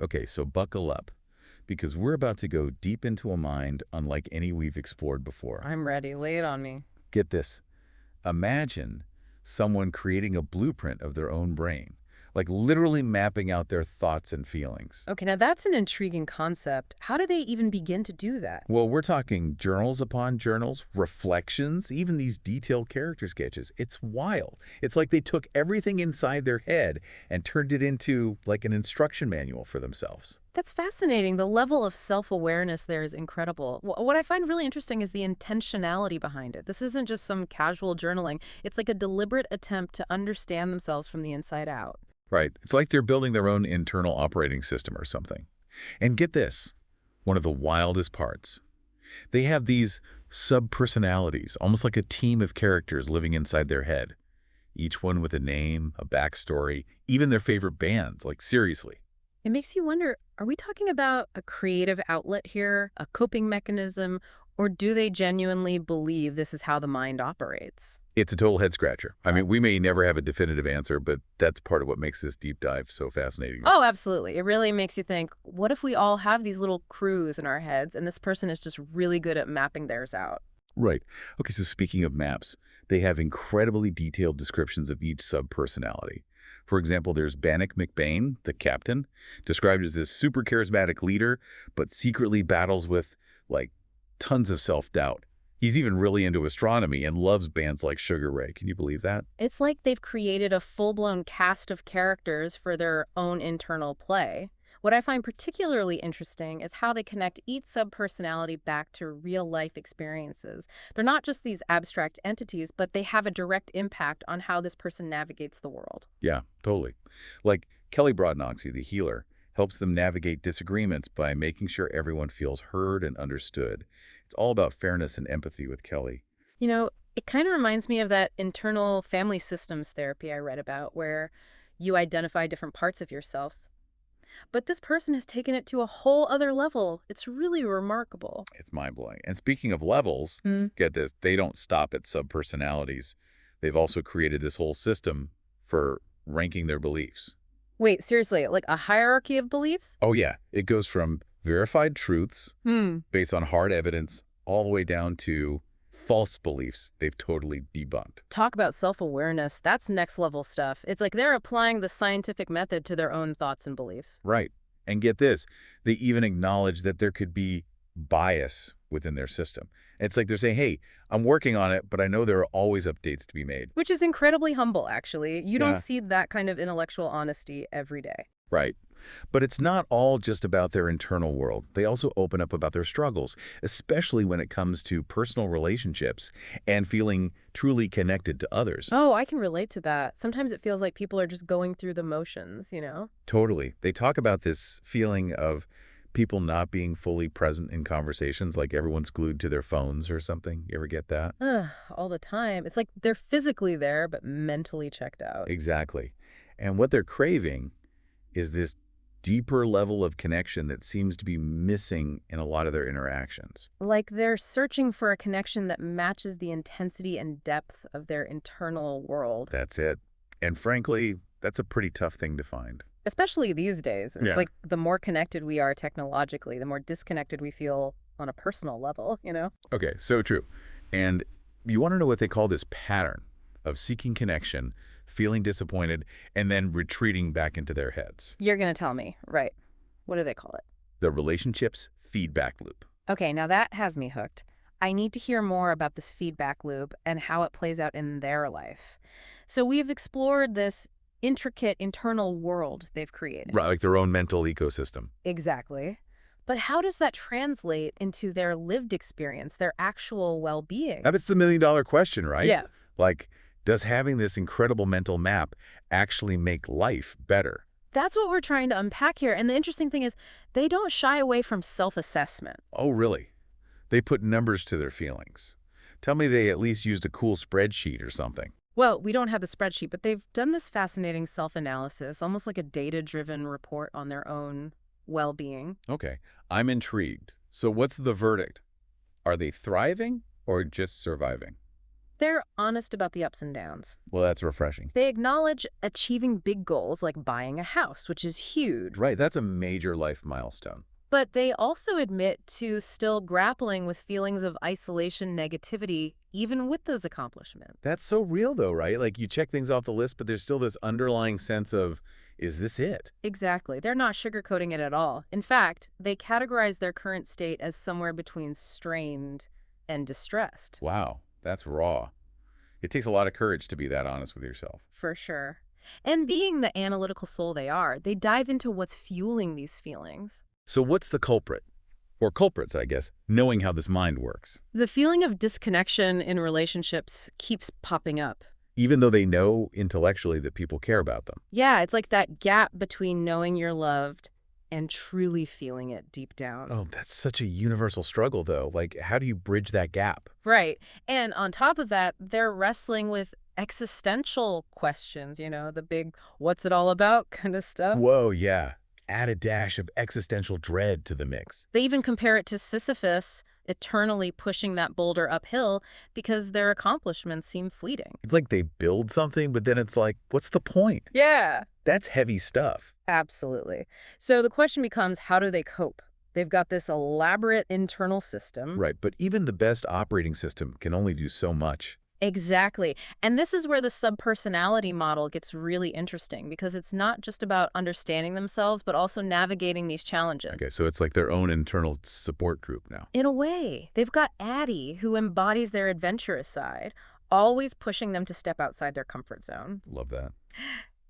Okay, so buckle up, because we're about to go deep into a mind unlike any we've explored before. I'm ready. Lay it on me. Get this. Imagine someone creating a blueprint of their own brain, like literally mapping out their thoughts and feelings. Okay, now that's an intriguing concept. How do they even begin to do that? Well, we're talking journals upon journals, reflections, even these detailed character sketches. It's wild. It's like they took everything inside their head and turned it into like an instruction manual for themselves. That's fascinating. The level of self-awareness there is incredible. What I find really interesting is the intentionality behind it. This isn't just some casual journaling. It's like a deliberate attempt to understand themselves from the inside out. Right. It's like they're building their own internal operating system or something. And get this, one of the wildest parts. They have these subpersonalities, almost like a team of characters living inside their head. Each one with a name, a backstory, even their favorite bands, like seriously. It makes you wonder, are we talking about a creative outlet here, a coping mechanism, or do they genuinely believe this is how the mind operates? It's a total head scratcher. I mean, we may never have a definitive answer, but that's part of what makes this deep dive so fascinating. Oh, absolutely. It really makes you think, what if we all have these little crews in our heads and this person is just really good at mapping theirs out? Right. Okay, so speaking of maps, they have incredibly detailed descriptions of each subpersonality. For example, there's Bannock McBain, the captain, described as this super charismatic leader, but secretly battles with, like, tons of self-doubt. He's even really into astronomy and loves bands like Sugar Ray. Can you believe that? It's like they've created a full-blown cast of characters for their own internal play. What I find particularly interesting is how they connect each subpersonality back to real-life experiences. They're not just these abstract entities, but they have a direct impact on how this person navigates the world. Yeah, totally. Like Kelly Brodnoxie, the healer, helps them navigate disagreements by making sure everyone feels heard and understood. It's all about fairness and empathy with Kelly. You know, it kind of reminds me of that internal family systems therapy I read about, where you identify different parts of yourself. But this person has taken it to a whole other level. It's really remarkable. It's mind-blowing. And speaking of levels, Hmm. get this, they don't stop at subpersonalities. They've also created this whole system for ranking their beliefs. Wait, seriously, like a hierarchy of beliefs? Oh yeah, it goes from verified truths Hmm. based on hard evidence all the way down to false beliefs they've totally debunked. Talk about self-awareness. That's next level stuff. It's like they're applying the scientific method to their own thoughts and beliefs. Right. And get this, they even acknowledge that there could be bias within their system. It's like they're saying, hey, I'm working on it, but I know there are always updates to be made. Which is incredibly humble, actually. You don't Yeah. see that kind of intellectual honesty every day. Right. But it's not all just about their internal world. They also open up about their struggles, especially when it comes to personal relationships and feeling truly connected to others. Oh, I can relate to that. Sometimes it feels like people are just going through the motions. Totally. They talk about this feeling of people not being fully present in conversations, like everyone's glued to their phones or something. You ever get that? Ugh, all the time. It's like they're physically there, but mentally checked out. Exactly. And what they're craving is this deeper level of connection that seems to be missing in a lot of their interactions. Like they're searching for a connection that matches the intensity and depth of their internal world. That's it. And frankly, that's a pretty tough thing to find. Especially these days. It's Yeah. like the more connected we are technologically, the more disconnected we feel on a personal level? Okay, so true. And you want to know what they call this pattern of seeking connection, feeling disappointed, and then retreating back into their heads. You're going to tell me, right? What do they call it? The relationships feedback loop. Okay, now that has me hooked. I need to hear more about this feedback loop and how it plays out in their life. So we've explored this intricate internal world they've created. Right, like their own mental ecosystem. Exactly. But how does that translate into their lived experience, their actual well-being? That's the million-dollar question, right? Yeah. Like, does having this incredible mental map actually make life better? That's what we're trying to unpack here. And the interesting thing is they don't shy away from self-assessment. Oh, really? They put numbers to their feelings. Tell me they at least used a cool spreadsheet or something. Well, we don't have the spreadsheet, but they've done this fascinating self-analysis, almost like a data-driven report on their own well-being. Okay, I'm intrigued. So what's the verdict? Are they thriving or just surviving? They're honest about the ups and downs. Well, that's refreshing. They acknowledge achieving big goals like buying a house, which is huge. Right, that's a major life milestone. But they also admit to still grappling with feelings of isolation, negativity, even with those accomplishments. That's so real, though, right? Like, you check things off the list, but there's still this underlying sense of, is this it? Exactly. They're not sugarcoating it at all. In fact, they categorize their current state as somewhere between strained and distressed. Wow, that's raw. It takes a lot of courage to be that honest with yourself. For sure. And being the analytical soul they are, they dive into what's fueling these feelings. So what's the culprit? Or culprits, I guess, knowing how this mind works. The feeling of disconnection in relationships keeps popping up. Even though they know intellectually that people care about them. Yeah, it's like that gap between knowing you're loved and truly feeling it deep down. Oh, that's such a universal struggle, though. Like, how do you bridge that gap? Right. And on top of that, they're wrestling with existential questions, the big what's it all about kind of stuff. Whoa, yeah. Add a dash of existential dread to the mix. They even compare it to Sisyphus eternally pushing that boulder uphill because their accomplishments seem fleeting. It's like they build something, but then it's like, what's the point? Yeah. That's heavy stuff. Absolutely. So the question becomes, how do they cope? They've got this elaborate internal system. Right, but even the best operating system can only do so much. Exactly. And this is where the subpersonality model gets really interesting because it's not just about understanding themselves, but also navigating these challenges. Okay, so it's like their own internal support group now. In a way, they've got Addie, who embodies their adventurous side, always pushing them to step outside their comfort zone. Love that.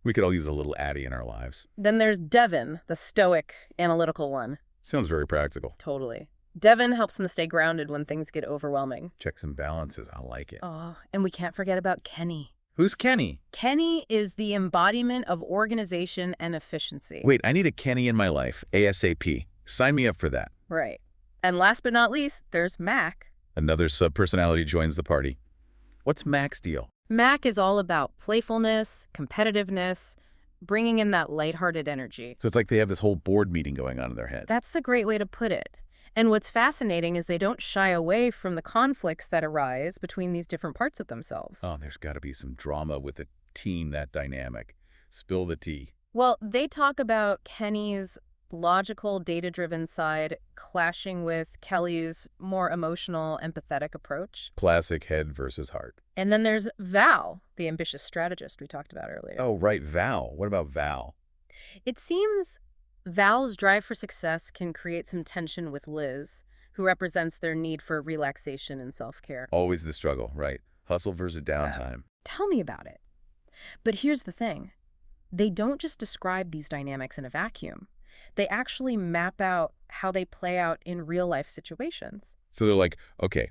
We could all use a little Addie in our lives. Then there's Devin, the stoic, analytical one. Sounds very practical. Totally. Devin helps them stay grounded when things get overwhelming. Checks and balances. I like it. Oh, and we can't forget about Kenny. Who's Kenny? Kenny is the embodiment of organization and efficiency. Wait, I need a Kenny in my life, ASAP. Sign me up for that. Right. And last but not least, there's Mac. Another subpersonality joins the party. What's Mac's deal? Mac is all about playfulness, competitiveness, bringing in that lighthearted energy. So it's like they have this whole board meeting going on in their head. That's a great way to put it. And what's fascinating is they don't shy away from the conflicts that arise between these different parts of themselves. Oh, there's got to be some drama with a team that dynamic. Spill the tea. Well, they talk about Kenny's logical, data-driven side clashing with Kelly's more emotional, empathetic approach. Classic head versus heart. And then there's Val, the ambitious strategist we talked about earlier. Oh, right, Val. What about Val? It seems Val's drive for success can create some tension with Liz, who represents their need for relaxation and self-care. Always the struggle, right? Hustle versus downtime. Tell me about it. But here's the thing. They don't just describe these dynamics in a vacuum. They actually map out how they play out in real-life situations. So they're like, okay,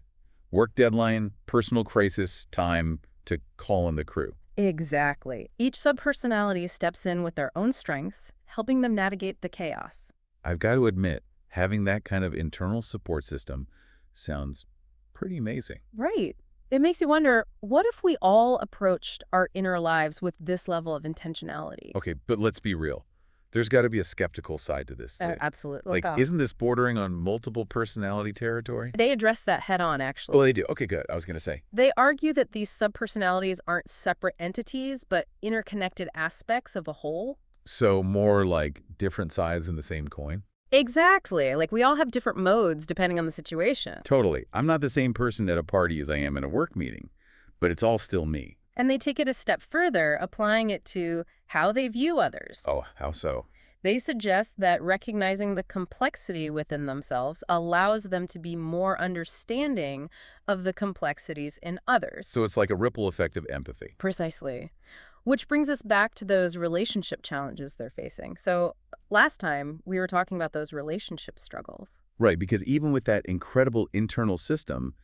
work deadline, personal crisis, time to call in the crew. Exactly. Each subpersonality steps in with their own strengths, helping them navigate the chaos. I've got to admit, having that kind of internal support system sounds pretty amazing. Right. It makes you wonder, what if we all approached our inner lives with this level of intentionality? Okay, but let's be real. There's got to be a skeptical side to this thing. Absolutely. Like, isn't this bordering on multiple personality territory? They address that head on, actually. Oh, they do. Okay, good. I was going to say. They argue that these subpersonalities aren't separate entities, but interconnected aspects of a whole. So more like different sides in the same coin? Exactly. Like we all have different modes depending on the situation. Totally. I'm not the same person at a party as I am in a work meeting, but it's all still me. And they take it a step further, applying it to how they view others. Oh, how so? They suggest that recognizing the complexity within themselves allows them to be more understanding of the complexities in others. So it's like a ripple effect of empathy. Precisely. Which brings us back to those relationship challenges they're facing. So last time, we were talking about those relationship struggles. Right, because even with that incredible internal system,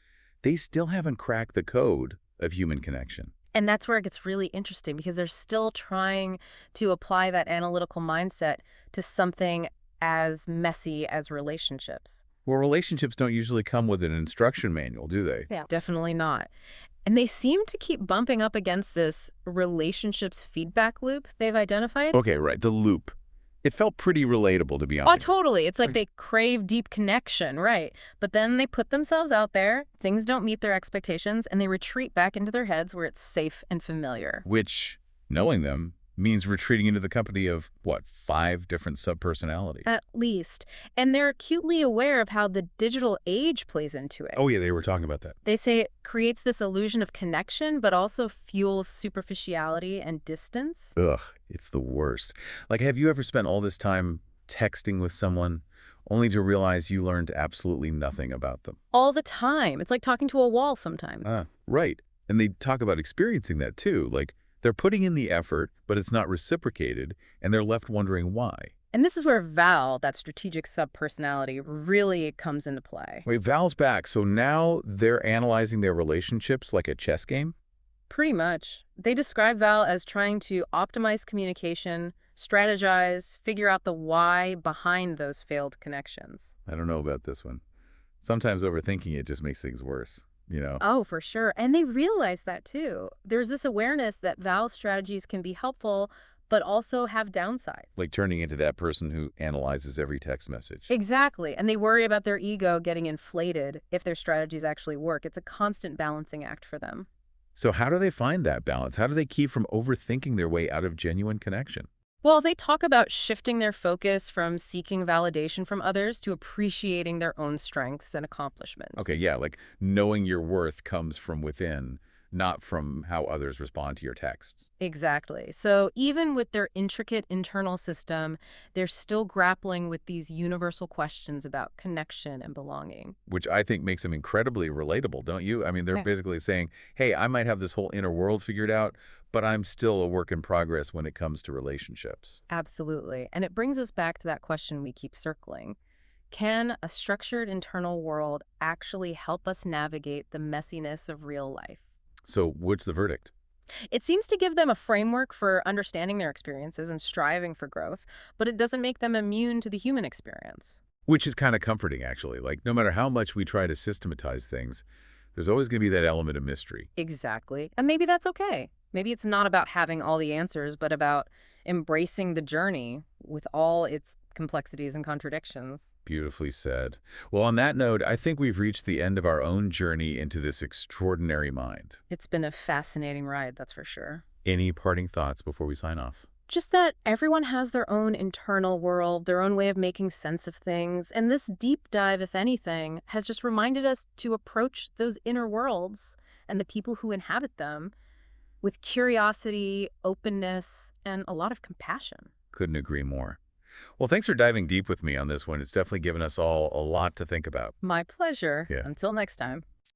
they still haven't cracked the code of human connection. And that's where it gets really interesting because they're still trying to apply that analytical mindset to something as messy as relationships. Well, relationships don't usually come with an instruction manual, do they? Yeah, definitely not. And they seem to keep bumping up against this relationships feedback loop they've identified. Okay, right, the loop. It felt pretty relatable, to be Oh, honest. totally. It's like Like, they crave deep connection, right? But then they put themselves out there, things don't meet their expectations, and they retreat back into their heads where it's safe and familiar. which, knowing them, means retreating into the company of, what, 5 different subpersonalities? At least. And they're acutely aware of how the digital age plays into it. Oh, yeah, they were talking about that. They say it creates this illusion of connection, but also fuels superficiality and distance. Ugh, it's the worst. Like, have you ever spent all this time texting with someone only to realize you learned absolutely nothing about them? All the time. It's like talking to a wall sometimes. Right. And they talk about experiencing that too. Like, they're putting in the effort, but it's not reciprocated, and they're left wondering why. And this is where Val, that strategic subpersonality, really comes into play. Wait, Val's back, so now they're analyzing their relationships like a chess game? Pretty much. They describe Val as trying to optimize communication, strategize, figure out the why behind those failed connections. I don't know about this one. Sometimes overthinking it just makes things worse, you know? Oh, for sure. And they realize that too. There's this awareness that Val's strategies can be helpful, but also have downsides. Like turning into that person who analyzes every text message. Exactly. And they worry about their ego getting inflated if their strategies actually work. It's a constant balancing act for them. So how do they find that balance? How do they keep from overthinking their way out of genuine connection? Well, they talk about shifting their focus from seeking validation from others to appreciating their own strengths and accomplishments. Okay, yeah, like knowing your worth comes from within, not from how others respond to your texts. Exactly. So even with their intricate internal system, they're still grappling with these universal questions about connection and belonging. Which I think makes them incredibly relatable, don't you? I mean, they're basically saying, hey, I might have this whole inner world figured out, but I'm still a work in progress when it comes to relationships. Absolutely. And it brings us back to that question we keep circling. Can a structured internal world actually help us navigate the messiness of real life? So what's the verdict? It seems to give them a framework for understanding their experiences and striving for growth, but it doesn't make them immune to the human experience. Which is kind of comforting, actually. Like, no matter how much we try to systematize things, there's always going to be that element of mystery. Exactly. And maybe that's okay. Maybe it's not about having all the answers, but about embracing the journey with all its complexities and contradictions. Beautifully said. Well, on that note, I think we've reached the end of our own journey into this extraordinary mind. It's been a fascinating ride, that's for sure. Any parting thoughts before we sign off? Just that everyone has their own internal world, their own way of making sense of things. And this deep dive, if anything, has just reminded us to approach those inner worlds and the people who inhabit them with curiosity, openness, and a lot of compassion. Couldn't agree more. Well, thanks for diving deep with me on this one. It's definitely given us all a lot to think about. My pleasure. Yeah. Until next time.